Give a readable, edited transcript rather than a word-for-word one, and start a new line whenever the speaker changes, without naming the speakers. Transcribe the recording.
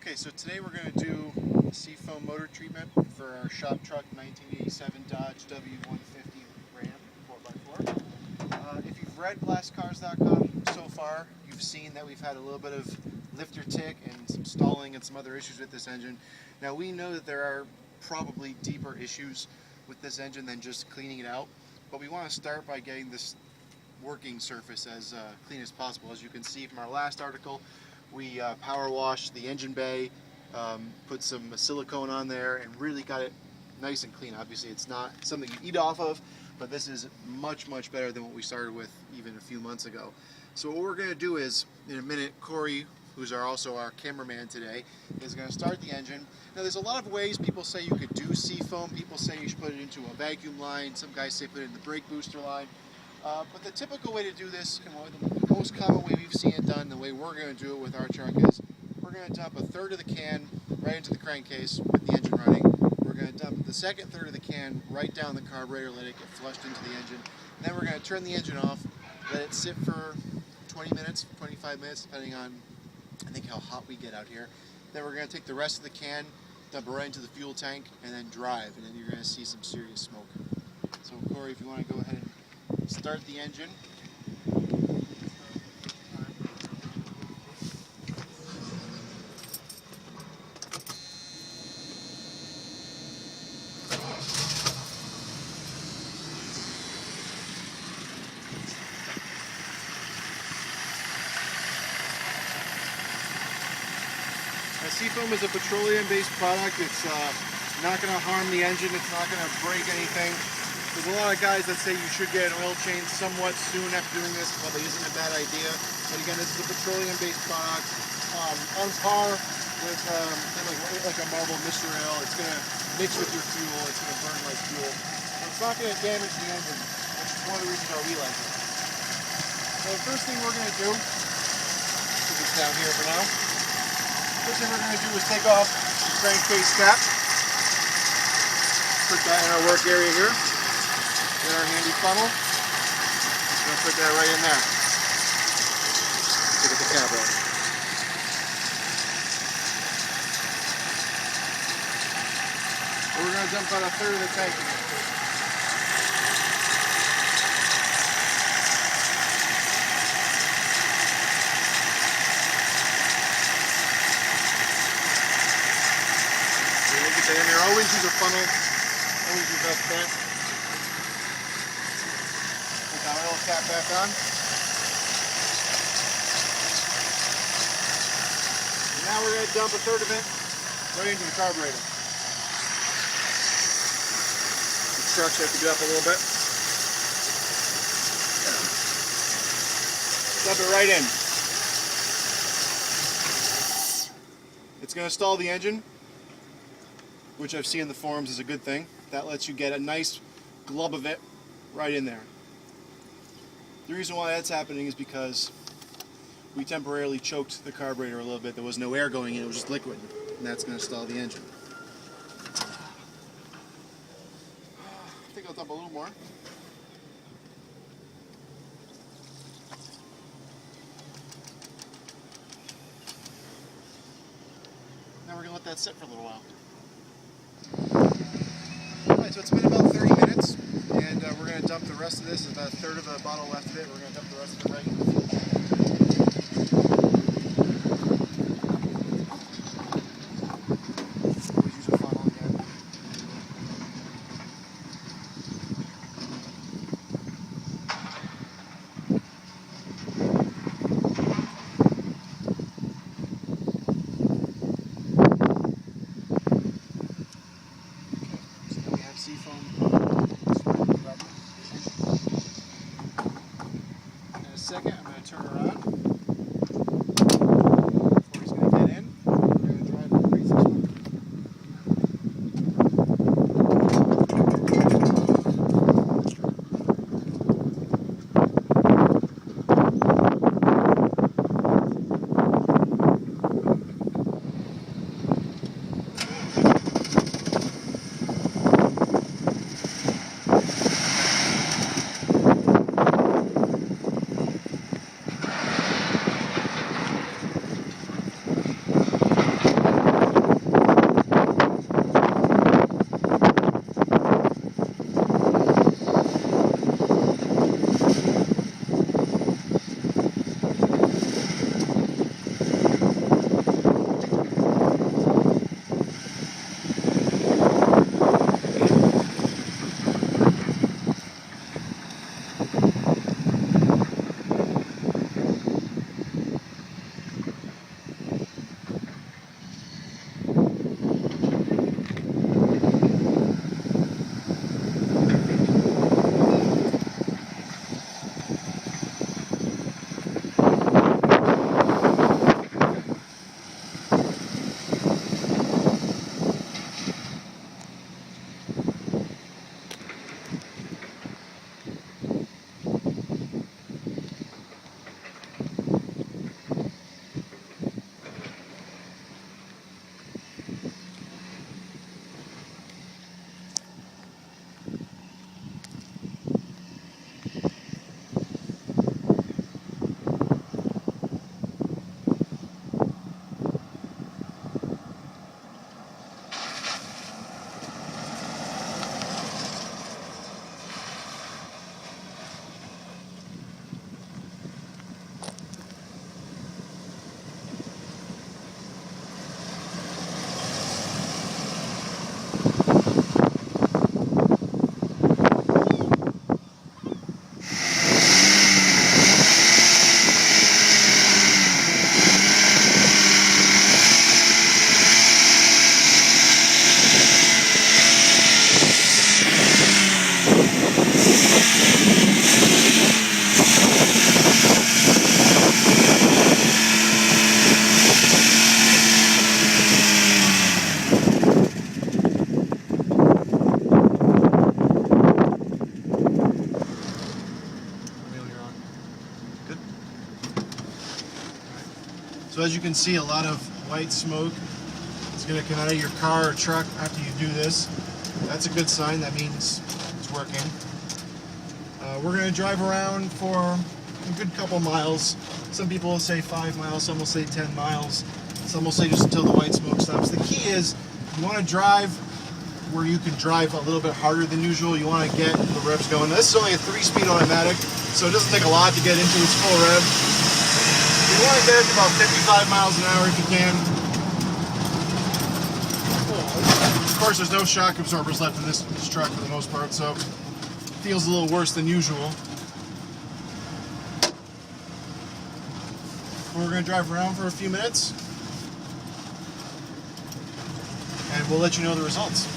Okay, so today we're going to do Seafoam motor treatment for our shop truck 1987 Dodge W150 Ram 4x4. If you've read blastcars.com so far, you've seen that we've had a little bit of lifter tick and some stalling and some other issues with this engine. Now we know that there are probably deeper issues with this engine than just cleaning it out, but we want to start by getting this working surface as clean as possible. As you can see from our last article, we power washed the engine bay, put some silicone on there, and really got it nice and clean. Obviously it's not something you eat off of, but this is much better than what we started with even a few months ago. So what we're going to do is, in a minute, Corey, who's also our cameraman today, is going to start the engine. Now there's a lot of ways people say you could do Seafoam. People say you should put it into a vacuum line. Some guys say put it in the brake booster line. But the typical way to do this, and the most common way we've seen it done, the way we're going to do it with our truck is, we're going to dump a third of the can right into the crankcase with the engine running. We're going to dump the second third of the can right down the carburetor, let it get flushed into the engine. And then we're going to turn the engine off, let it sit for 20 minutes, 25 minutes, depending on, I think, how hot we get out here. Then we're going to take the rest of the can, dump it right into the fuel tank, and then drive. And then you're going to see some serious smoke. So Corey, if you want to go ahead and start the engine. Seafoam is a petroleum-based product. It's not going to harm the engine. It's not going to break anything. There's a lot of guys that say you should get an oil change somewhat soon after doing this. Probably isn't a bad idea. But again, this is a petroleum-based product. On par with like a Marble Mist Oil. It's going to mix with your fuel. It's going to burn like fuel. And it's not going to damage the engine, which is one of the reasons why we like it. So the first thing we're going to do, put this down here for now. First thing we're going to do is take off the crankcase cap. Put that in our work area here. Get our handy funnel. Just going to put that right in there. To get the cap out. We're going to dump about a third of the tank in here. And there, always use a funnel, always use that bet. Put our oil cap back on. And now we're going to dump a third of it right into the carburetor. The truck's have to get up a little bit. Dump it right in. It's going to stall the engine, which I've seen in the forums is a good thing. That lets you get a nice glub of it right in there. The reason why that's happening is because we temporarily choked the carburetor a little bit. There was no air going in, it was just liquid, and that's going to stall the engine. I think I'll dump a little more. Now we're going to let that sit for a little while. Alright, so it's been about 30 minutes, and we're going to dump the rest of this. There's about a third of a bottle left of it. We're going to dump the rest of it right into the fuel tank. Always use a funnel again. Seafoam. In a second, I'm going to turn around. as you can see, a lot of white smoke is going to come out of your car or truck after you do this. That's a good sign. That means it's working. We're going to drive around for a good couple miles. Some people will say 5 miles, some will say 10 miles, some will say just until the white smoke stops. The key is you want to drive where you can drive a little bit harder than usual. You want to get the revs going. This is only a 3-speed automatic, so it doesn't take a lot to get into its full rev. You want to get it to about 55 miles an hour if you can. Of course, there's no shock absorbers left in this truck for the most part, so it feels a little worse than usual. We're going to drive around for a few minutes, and we'll let you know the results.